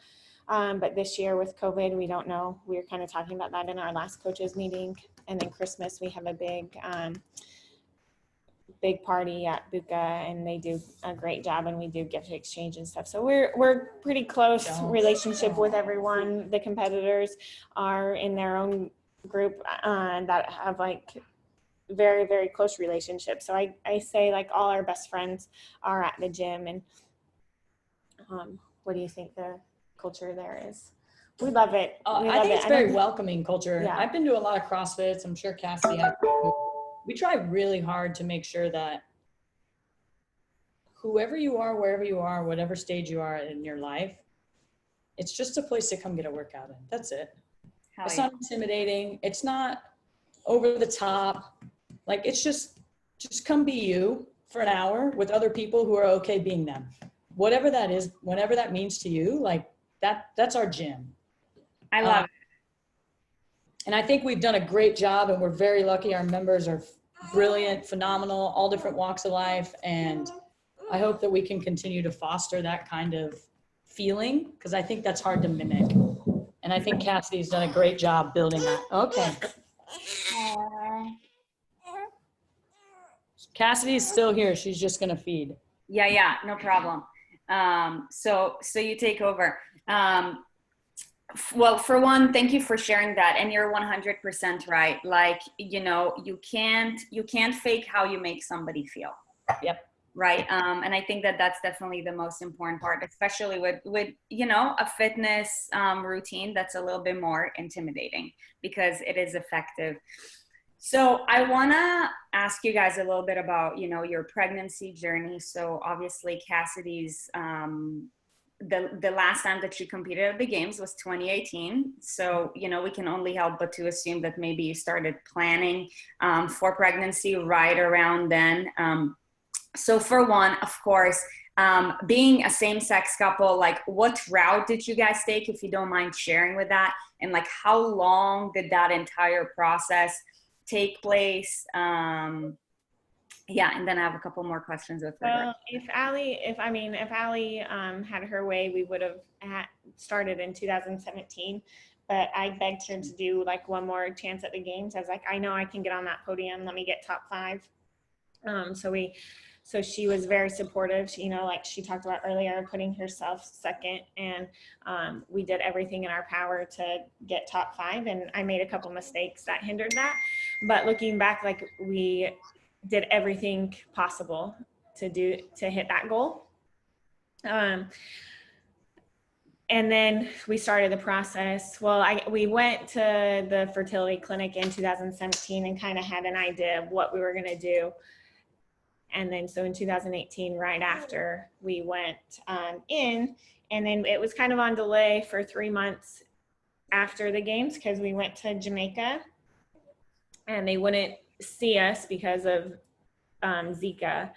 But this year with COVID, we don't know. We were kind of talking about that in our last coaches meeting. And then Christmas, we have a big party at Buka, and they do a great job, and we do gift exchange and stuff. So we're pretty close relationship with everyone. The competitors are in their own group that have like very, very close relationships. So I say like all our best friends are at the gym. And what do you think the culture there is? We love it.
I think it's very welcoming culture.
Yeah.
I've been to a lot of CrossFits. I'm sure Cassidy has. We try really hard to make sure that whoever you are, wherever you are, whatever stage you are in your life, it's just a place to come get a workout in. That's it. It's not intimidating. It's not over the top. Like, it's just come be you for an hour with other people who are okay being them. Whatever that is, whenever that means to you, like that's our gym.
I love it.
And I think we've done a great job, and we're very lucky. Our members are brilliant, phenomenal, all different walks of life. And I hope that we can continue to foster that kind of feeling, because I think that's hard to mimic. And I think Cassidy's done a great job building that. Okay. Cassidy's still here. She's just going to feed.
Yeah, no problem. So you take over. Well, for one, thank you for sharing that. And you're 100% right. Like, you know, you can't fake how you make somebody feel.
Yep.
Right. And I think that that's definitely the most important part, especially with, you know, a fitness routine that's a little bit more intimidating, because it is effective. So I want to ask you guys a little bit about, your pregnancy journey. So obviously Cassidy's, the last time that she competed at the games was 2018. So, we can only help but to assume that maybe you started planning for pregnancy right around then. So for one, of course, being a same-sex couple, like what route did you guys take, if you don't mind sharing with that? And like, how long did that entire process take place? Yeah, and then I have a couple more questions with regard.
Well, if Allie had her way, we would have started in 2017. But I begged her to do like one more chance at the games. I was like, I know I can get on that podium. Let me get top 5. So she was very supportive. Like she talked about earlier, putting herself second, and we did everything in our power to get top 5. And I made a couple mistakes that hindered that. But looking back, like we did everything possible to hit that goal. And then we started the process. Well, we went to the fertility clinic in 2017 and kind of had an idea of what we were going to do. And then so in 2018, right after, we went in, and then it was kind of on delay for 3 months after the games because we went to Jamaica and they wouldn't see us because of Zika.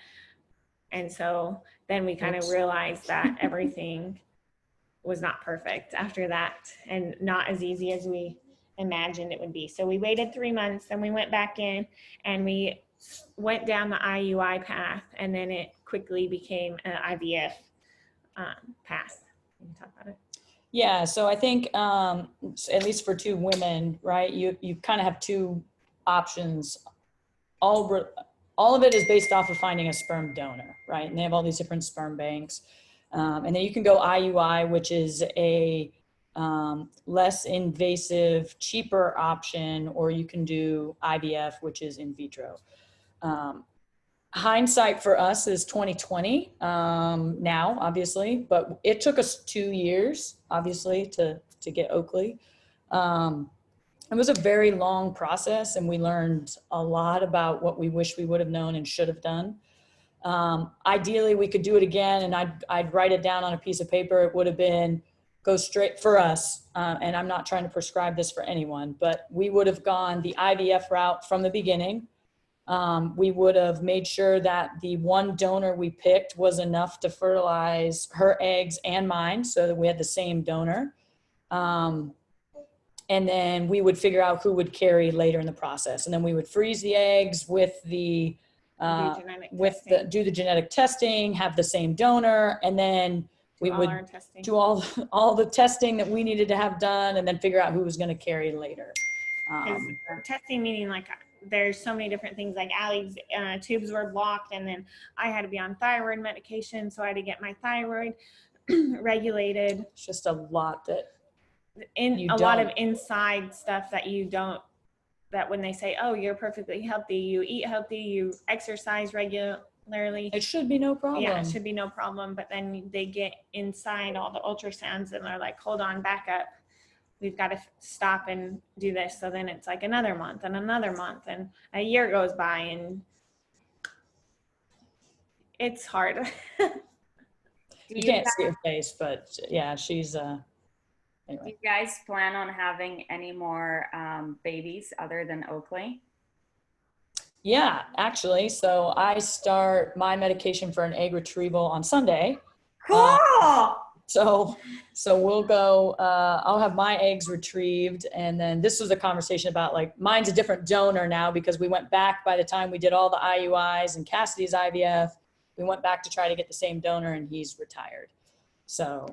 And so then we kind of realized that everything was not perfect after that and not as easy as we imagined it would be. So we waited 3 months, then we went back in and we went down the IUI path, and then it quickly became an IVF path. Can you talk about it?
Yeah, so I think at least for 2 women, right, you kind of have 2 options. All of it is based off of finding a sperm donor, right? And they have all these different sperm banks. And then you can go IUI, which is a less invasive, cheaper option, or you can do IVF, which is in vitro. Hindsight for us is 2020 now, obviously, but it took us 2 years, obviously, to get Oakley. It was a very long process, and we learned a lot about what we wish we would have known and should have done. Ideally, we could do it again, and I'd write it down on a piece of paper. It would have been go straight for us, and I'm not trying to prescribe this for anyone, but we would have gone the IVF route from the beginning. We would have made sure that the one donor we picked was enough to fertilize her eggs and mine so that we had the same donor. And then we would figure out who would carry later in the process. And then we would freeze the eggs with do the genetic testing, have the same donor, and then we would do all the testing that we needed to have done, and then figure out who was going to carry later.
Testing meaning like there's so many different things, like Allie's tubes were blocked, and then I had to be on thyroid medication, so I had to get my thyroid regulated.
It's just a lot
lot of inside stuff that that when they say, oh, you're perfectly healthy, you eat healthy, you exercise regularly,
it should be no problem.
Yeah, it should be no problem. But then they get inside all the ultrasounds and they're like, hold on, back up. We've got to stop and do this. So then it's like another month and a year goes by, and it's hard.
You can't see her face, but yeah, she's
anyway. Do you guys plan on having any more babies other than Oakley?
Yeah, actually. So I start my medication for an egg retrieval on Sunday.
Cool.
So we'll go, I'll have my eggs retrieved. And then this was a conversation about, like, mine's a different donor now because we went back by the time we did all the IUIs and Cassidy's IVF, we went back to try to get the same donor, and he's retired. So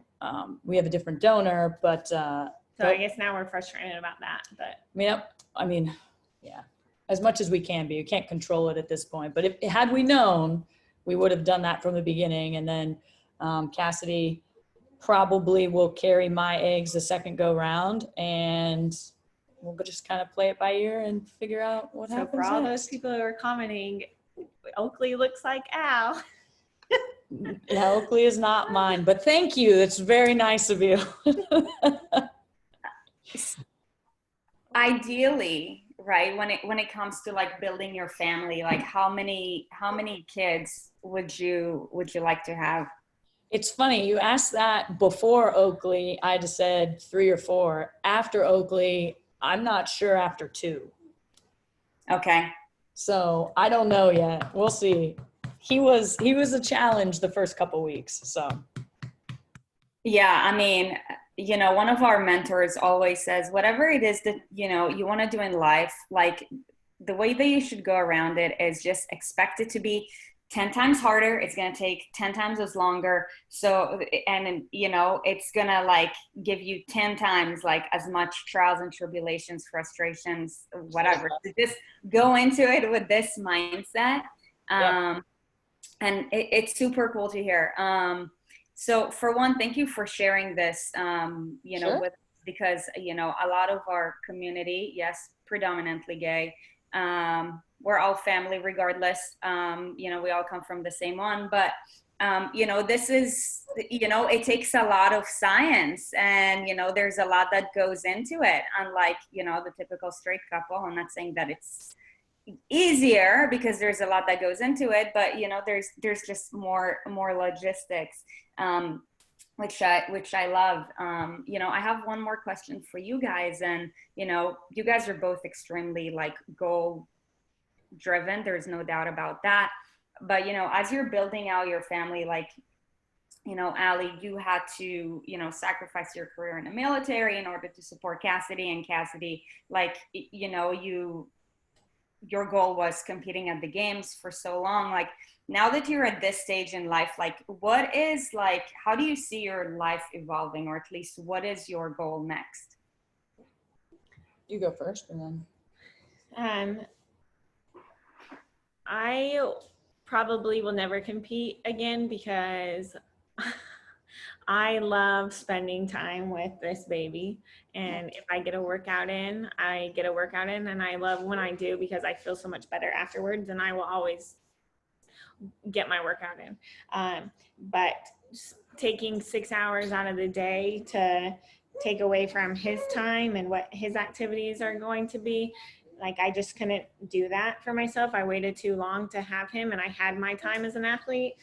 we have a different donor, but.
So I guess now we're frustrated about that, but.
I mean, yeah, as much as we can be, you can't control it at this point, but had we known, we would have done that from the beginning. And then Cassidy probably will carry my eggs the second go round, and we'll just kind of play it by ear and figure out what happens.
So for all those people who are commenting, Oakley looks like Al.
Yeah, Oakley is not mine, but thank you. That's very nice of you.
Ideally, right? When it comes to like building your family, like how many kids would you like to have?
It's funny, you asked that before Oakley, I just said 3 or 4. After Oakley, I'm not sure after 2.
Okay.
So I don't know yet. We'll see. He was a challenge the first couple weeks. So
Yeah, I mean, one of our mentors always says, whatever it is that, you want to do in life, like the way that you should go around it is just expect it to be 10 times harder. It's going to take 10 times as longer. So, and it's going to like give you 10 times like as much trials and tribulations, frustrations, whatever. So just go into it with this mindset.
yeah,
And it's super cool to hear. So for one, thank you for sharing this,
sure.
with, because, a lot of our community, yes, predominantly gay, we're all family regardless. We all come from the same one, but, this is, it takes a lot of science and, there's a lot that goes into it. Unlike, the typical straight couple. I'm not saying that it's easier because there's a lot that goes into it, but there's just more logistics, which I love. I have one more question for you guys, and you guys are both extremely like goal driven, there's no doubt about that. But as you're building out your family, like Ali, you had to sacrifice your career in the military in order to support Cassidy, and Cassidy, like your goal was competing at the games for so long. Like now that you're at this stage in life, like how do you see your life evolving, or at least what is your goal next?
You go first and then.
I probably will never compete again because I love spending time with this baby. And if I get a workout in, I get a workout in, and I love when I do because I feel so much better afterwards, and I will always get my workout in. But taking 6 hours out of the day to take away from his time and what his activities are going to be, like I just couldn't do that for myself. I waited too long to have him, and I had my time as an athlete.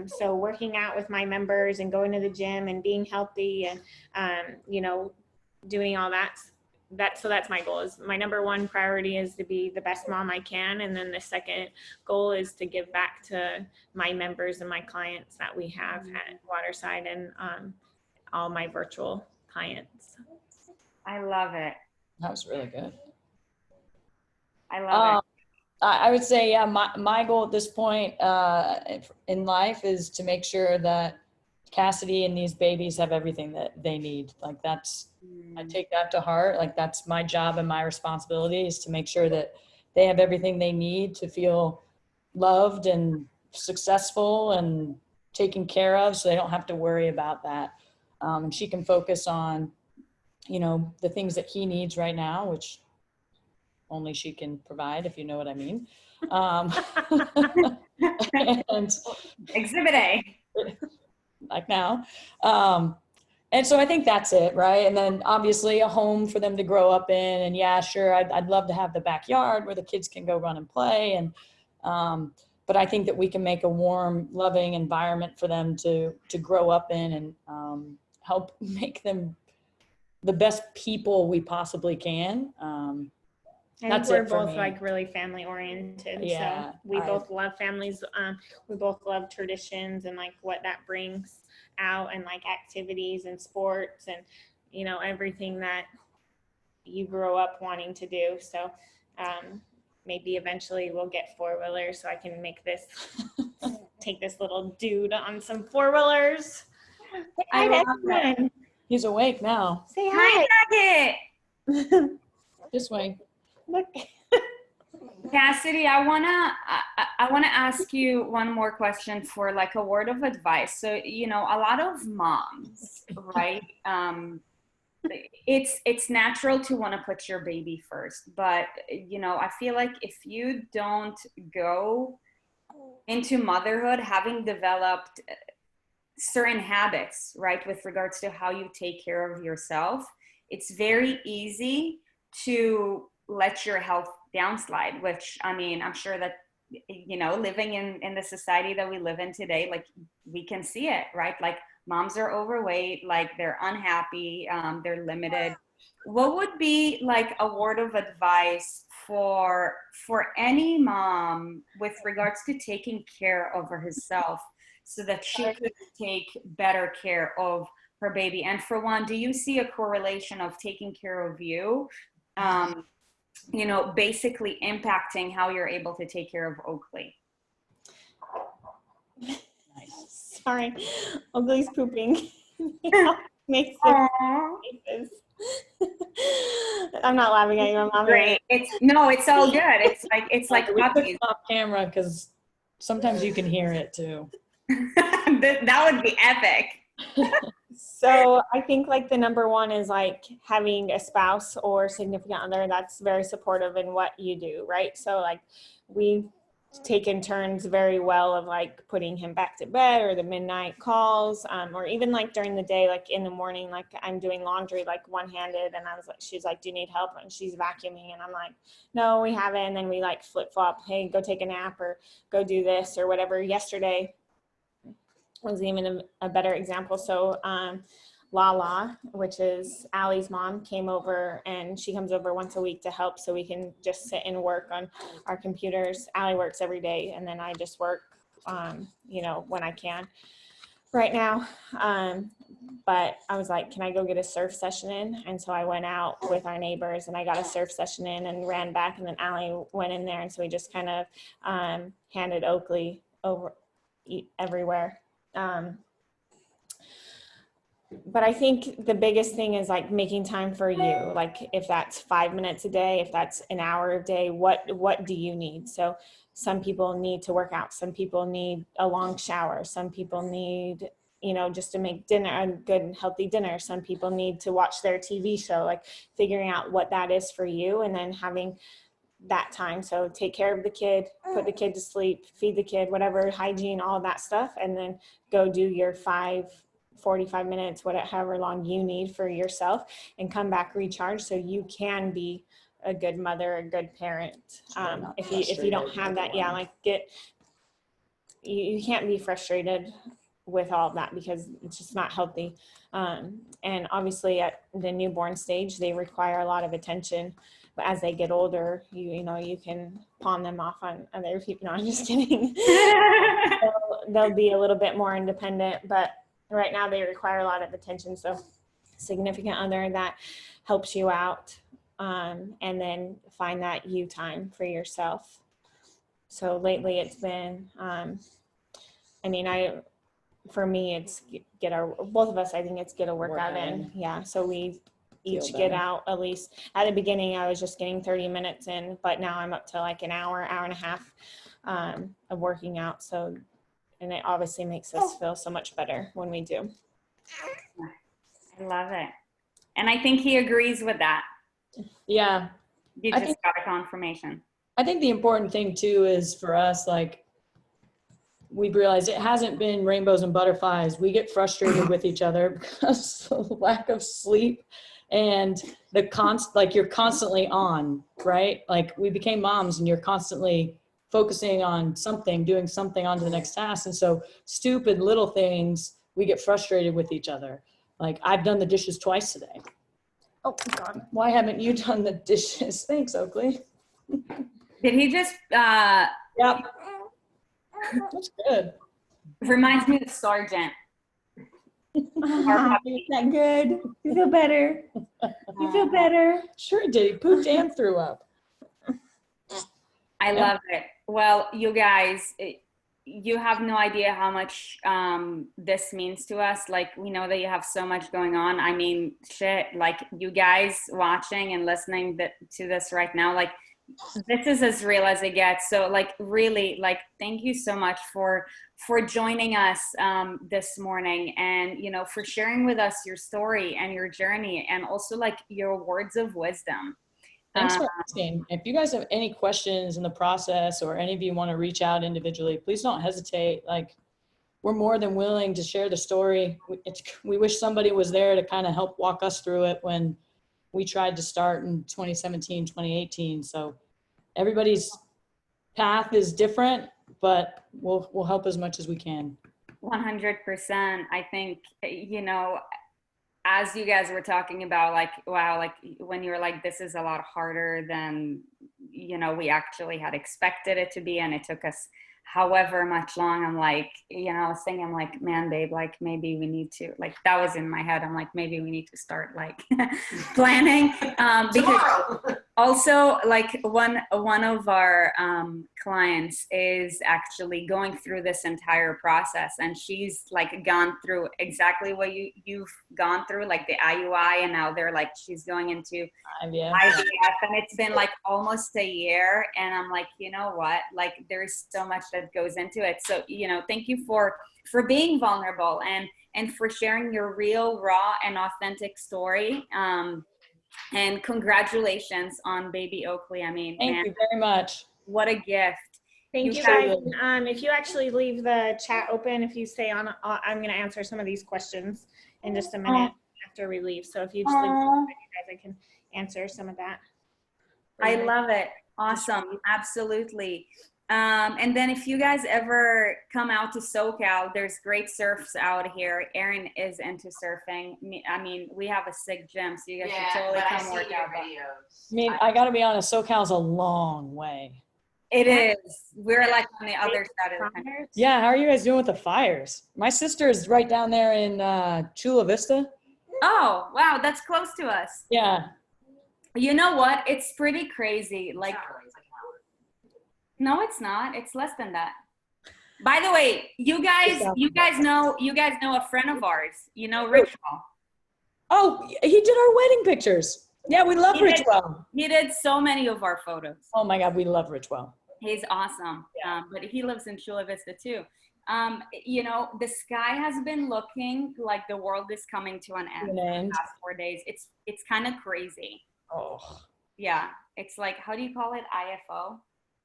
So working out with my members and going to the gym and being healthy and doing all that. So that's my goal. Is my number one priority is to be the best mom I can, and then the second goal is to give back to my members and my clients that we have at Waterside, and all my virtual clients.
I love it.
That was really good.
I love it.
I would say, yeah, my goal at this point in life is to make sure that Cassidy and these babies have everything that they need. Like I take that to heart. Like that's my job and my responsibility is to make sure that they have everything they need to feel loved and successful and taken care of, so they don't have to worry about that. And she can focus on, the things that he needs right now, which only she can provide, if you know what I mean. And
Exhibit A.
Like now. And so I think that's it, right? And then obviously a home for them to grow up in. And yeah, sure, I'd love to have the backyard where the kids can go run and play. And but I think that we can make a warm, loving environment for them to grow up in, and help make them the best people we possibly can.
I think we're both like really family oriented.
Yeah,
so we both love families. We both love traditions and like what that brings out, and like activities and sports and everything that you grow up wanting to do. So maybe eventually we'll get 4-wheelers so I can take this little dude on some 4-wheelers.
I love it.
He's awake now.
Say hi.
Hi, Nugget.
This way.
Look.
Cassidy, I wanna ask you one more question for like a word of advice. So a lot of moms, right? It's natural to want to put your baby first, but I feel like if you don't go into motherhood having developed certain habits, right, with regards to how you take care of yourself, it's very easy to let your health downslide, which, I mean, I'm sure that, you know, living in the society that we live in today, like we can see it, right? Like moms are overweight, like they're unhappy, they're limited. What would be like a word of advice for any mom with regards to taking care of herself so that she could take better care of her baby? And for one, do you see a correlation of taking care of you, you know, basically impacting how you're able to take care of Oakley?
Nice.
Sorry, Oakley's pooping. Makes the faces. I'm not laughing at you. I'm laughing.
Great. It's all good. It's like
We put
puppies.
it off camera because sometimes you can hear it too.
That would be epic.
So I think like the number one is like having a spouse or significant other that's very supportive in what you do, right? So like we've taken turns very well of like putting him back to bed or the midnight calls, or even like during the day, like in the morning, like I'm doing laundry like one-handed, and I was like, she's like, do you need help? And she's vacuuming, and I'm like, no, we haven't. And then we like flip-flop, hey, go take a nap or go do this or whatever. Yesterday was even a better example. So Lala, which is Allie's mom, came over, and she comes over once a week to help so we can just sit and work on our computers. Allie works every day, and then I just work, you know, when I can right now. But I was like, can I go get a surf session in? And so I went out with our neighbors and I got a surf session in and ran back, and then Allie went in there. And so we just kind of handed Oakley over everywhere. But I think the biggest thing is like making time for you. Like if that's 5 minutes a day, if that's an hour a day, what do you need? So some people need to work out. Some people need a long shower. Some people need, you know, just to make dinner, a good and healthy dinner. Some people need to watch their TV show, like figuring out what that is for you and then having that time. So take care of the kid, put the kid to sleep, feed the kid, whatever, hygiene, all of that stuff, and then go do your 45 minutes, whatever long you need for yourself, and come back recharge so you can be a good mother, a good parent. If you don't have that, yeah, like you can't be frustrated with all of that because it's just not healthy. And obviously at the newborn stage, they require a lot of attention. But as they get older, you know, you can pawn them off on other people. No, I'm just kidding. They'll be a little bit more independent, but right now they require a lot of attention. So significant other that helps you out, and then find that you time for yourself. So lately it's been, for me, it's both of us, I think it's get a workout in. Yeah. So we each get out at least. At the beginning, I was just getting 30 minutes in, but now I'm up to like an hour and a half of working out. So, and it obviously makes us feel so much better when we do.
I love it. And I think he agrees with that.
Yeah.
You just got a confirmation.
I think the important thing too is for us, like, we've realized it hasn't been rainbows and butterflies. We get frustrated with each other because of lack of sleep and like you're constantly on, right? Like we became moms and you're constantly focusing on something, doing something on to the next task. And so stupid little things, we get frustrated with each other. Like I've done the dishes twice today. Oh God, why haven't you done the dishes? Thanks, Oakley.
Did he just,
Yep. That's good.
Reminds me of Sergeant.
Is that good? You feel better? You feel better?
Sure did. He pooped and threw up.
I love it. Well, you guys, you have no idea how much this means to us. Like, we know that you have so much going on. I mean, shit, like you guys watching and listening to this right now, like this is as real as it gets. So like really, like thank you so much for joining us this morning, and you know, for sharing with us your story and your journey, and also like your words of wisdom.
Thanks for asking. If you guys have any questions in the process, or any of you want to reach out individually, please don't hesitate. Like, we're more than willing to share the story. We wish somebody was there to kind of help walk us through it when we tried to start in 2017, 2018. So everybody's path is different, but we'll help as much as we can.
100%. I think, you know, as you guys were talking about, like, wow, like when you were like, this is a lot harder than, you know, we actually had expected it to be, and it took us however much long. I'm like, you know, I was thinking, I'm like, man, babe, like maybe we need to, like, that was in my head. I'm like, maybe we need to start like planning, because also like one of our clients is actually going through this entire process, and she's like gone through exactly what you've gone through, like the IUI, and now they're like, she's going into IVF, and it's been like almost a year. And I'm like, you know what, like there's so much that goes into it. So, you know, thank you for being vulnerable and for sharing your real, raw and authentic story. And congratulations on baby Oakley. I mean,
thank you very much.
What a gift.
Thank you guys. If you actually leave the chat open, if you stay on, I'm going to answer some of these questions in just a minute after we leave. So if you just leave it open, you guys, I can answer some of that.
I love it. Awesome. Absolutely. And then if you guys ever come out to SoCal, there's great surfs out here. Erin is into surfing. I mean, we have a sick gym, so you guys should totally come work out.
I mean, I got to be honest, SoCal's a long way.
It is. We're like on the other side of the country.
Yeah, how are you guys doing with the fires? My sister is right down there in Chula Vista.
Oh, wow, that's close to us.
Yeah.
You know what? It's pretty crazy. Like, no, it's not. It's less than that. By the way, you guys know a friend of ours. You know Ritual.
Oh, he did our wedding pictures. Yeah, we love Ritual.
He did so many of our photos.
Oh my God, we love Ritual.
He's awesome.
Yeah.
But he lives in Chula Vista too. You know, the sky has been looking like the world is coming to an end for the past 4 days. It's kind of crazy.
Oh.
Yeah. It's like, how do you call it? IFO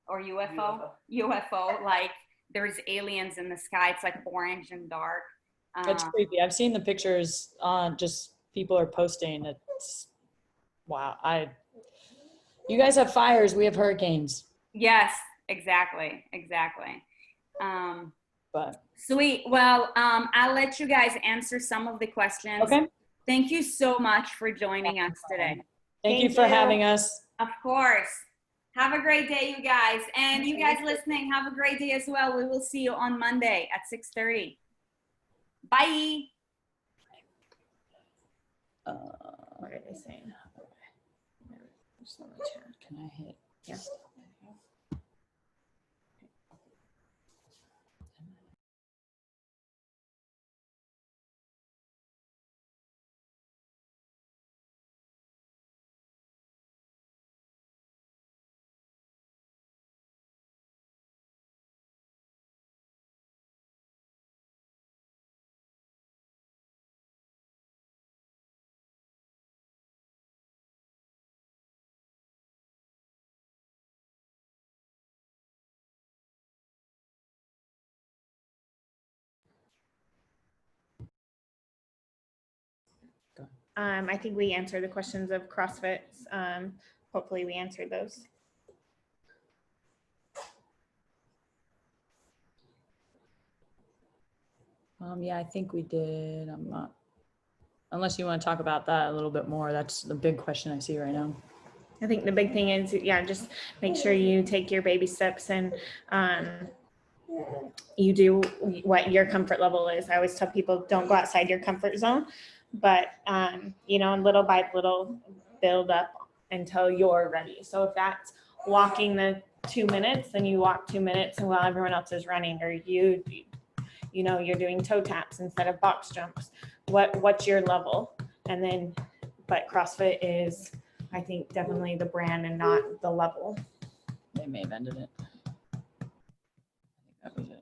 or UFO? UFO. Like there's aliens in the sky. It's like orange and dark.
It's creepy. I've seen the pictures on just people are posting. It's wow. You guys have fires. We have hurricanes.
Yes, exactly.
But
sweet. Well, I'll let you guys answer some of the questions.
Okay.
Thank you so much for joining us today.
Thank you for having us.
Of course. Have a great day, you guys. And you guys listening, have a great day as well. We will see you on Monday at 6:30. Bye.
What are they saying?
Can I hit?
Yeah. I think we answered the questions of CrossFit. Hopefully we answered those.
Yeah, I think we did. I'm not, unless you want to talk about that a little bit more. That's the big question I see right now.
I think the big thing is, yeah, just make sure you take your baby steps and you do what your comfort level is. I always tell people, don't go outside your comfort zone, but you know, little by little build up until you're ready. So if that's walking the 2 minutes, then you walk 2 minutes and while everyone else is running, or you know, you're doing toe taps instead of box jumps. What's your level? And then, but CrossFit is, I think, definitely the brand and not the level.
They may have ended it. I think that was it.